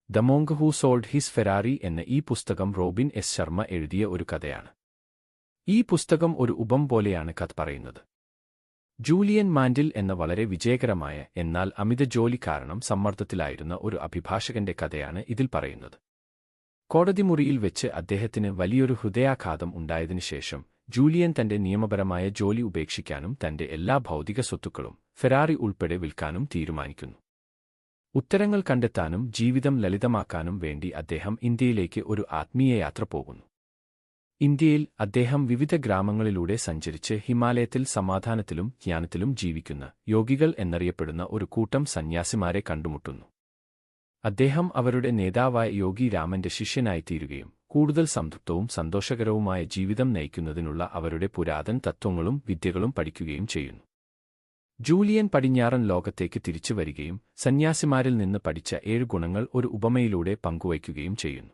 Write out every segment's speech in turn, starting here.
The monk who sold his Ferrari എന്ന ഈ പുസ്തകം റോബിൻ എസ് ശർമ്മ എഴുതിയ ഒരു കഥയാണ്. ഈ പുസ്തകം ഒരു ഉപം പോലെയാണ് കഥ പറയുന്നത്. ജൂലിയൻ മാൻഡിൽ എന്ന വളരെ വിജയകരമായ എന്നാൽ അമിത ജോലി കാരണം സമ്മർദ്ദത്തിലായിരുന്ന ഒരു അഭിഭാഷകന്റെ കഥയാണ് ഇതിൽ പറയുന്നത്. കോടതിമുറിയിൽ വെച്ച് അദ്ദേഹത്തിന് വലിയൊരു ഹൃദയാഘാതം ഉണ്ടായതിനുശേഷം ജൂലിയൻ തന്റെ നിയമപരമായ ജോലി ഉപേക്ഷിക്കാനും തന്റെ എല്ലാ ഭൗതിക സ്വത്തുക്കളും ഫെരാറി ഉൾപ്പെടെ വിൽക്കാനും തീരുമാനിക്കുന്നു. ഉത്തരങ്ങൾ കണ്ടെത്താനും ജീവിതം ലളിതമാക്കാനും വേണ്ടി അദ്ദേഹം ഇന്ത്യയിലേക്ക് ഒരു ആത്മീയ യാത്ര പോകുന്നു. ഇന്ത്യയിൽ അദ്ദേഹം വിവിധ ഗ്രാമങ്ങളിലൂടെ സഞ്ചരിച്ച് ഹിമാലയത്തിൽ സമാധാനത്തിലും ജ്ഞാനത്തിലും ജീവിക്കുന്ന യോഗികൾ എന്നറിയപ്പെടുന്ന ഒരു കൂട്ടം സന്യാസിമാരെ കണ്ടുമുട്ടുന്നു. അദ്ദേഹം അവരുടെ നേതാവായ യോഗി രാമന്റെ ശിഷ്യനായിത്തീരുകയും കൂടുതൽ സംതൃപ്തവും സന്തോഷകരവുമായ ജീവിതം നയിക്കുന്നതിനുള്ള അവരുടെ പുരാതന തത്വങ്ങളും വിദ്യകളും പഠിക്കുകയും ചെയ്യുന്നു. ജൂലിയൻ പടിഞ്ഞാറൻ ലോകത്തേക്ക് തിരിച്ചു വരികയും സന്യാസിമാരിൽ നിന്ന് പഠിച്ച 7 ഗുണങ്ങൾ ഒരു ഉപമയിലൂടെ പങ്കുവയ്ക്കുകയും ചെയ്യുന്നു.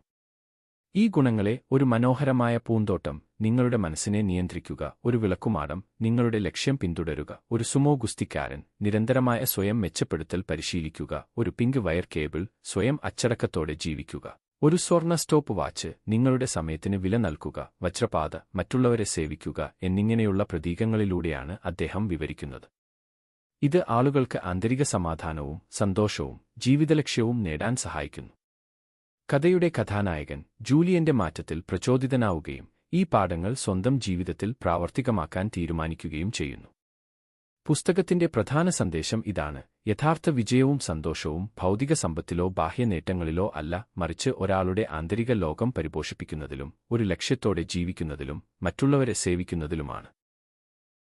ഈ ഗുണങ്ങളെ ഒരു മനോഹരമായ പൂന്തോട്ടം, നിങ്ങളുടെ മനസ്സിനെ നിയന്ത്രിക്കുക, ഒരു വിളക്കുമാടം, നിങ്ങളുടെ ലക്ഷ്യം പിന്തുടരുക, ഒരു സുമോ ഗുസ്തിക്കാരൻ, നിരന്തരമായ സ്വയം മെച്ചപ്പെടുത്തൽ പരിശീലിക്കുക, ഒരു പിങ്ക് വയർ കേബിൾ, സ്വയം അച്ചടക്കത്തോടെ ജീവിക്കുക, ഒരു സ്വർണ്ണ സ്റ്റോപ്പ് വാച്ച്, നിങ്ങളുടെ സമയത്തിന് വില നൽകുക, വജ്രപാത, മറ്റുള്ളവരെ സേവിക്കുക എന്നിങ്ങനെയുള്ള പ്രതീകങ്ങളിലൂടെയാണ് അദ്ദേഹം വിവരിക്കുന്നത്. ഇത് ആളുകൾക്ക് ആന്തരിക സമാധാനവും സന്തോഷവും ജീവിതലക്ഷ്യവും നേടാൻ സഹായിക്കുന്നു. കഥയുടെ കഥാനായകൻ ജൂലിയന്റെ മാറ്റത്തിൽ പ്രചോദിതനാവുകയും ഈ പാഠങ്ങൾ സ്വന്തം ജീവിതത്തിൽ പ്രാവർത്തികമാക്കാൻ തീരുമാനിക്കുകയും ചെയ്യുന്നു. പുസ്തകത്തിന്റെ പ്രധാന സന്ദേശം ഇതാണ്: യഥാർത്ഥ വിജയവും സന്തോഷവും ഭൗതിക സമ്പത്തിലോ ബാഹ്യ നേട്ടങ്ങളിലോ അല്ല, മറിച്ച് ഒരാളുടെ ആന്തരിക ലോകം പരിപോഷിപ്പിക്കുന്നതിലും ഒരു ലക്ഷ്യത്തോടെ ജീവിക്കുന്നതിലും മറ്റുള്ളവരെ സേവിക്കുന്നതിലുമാണ്.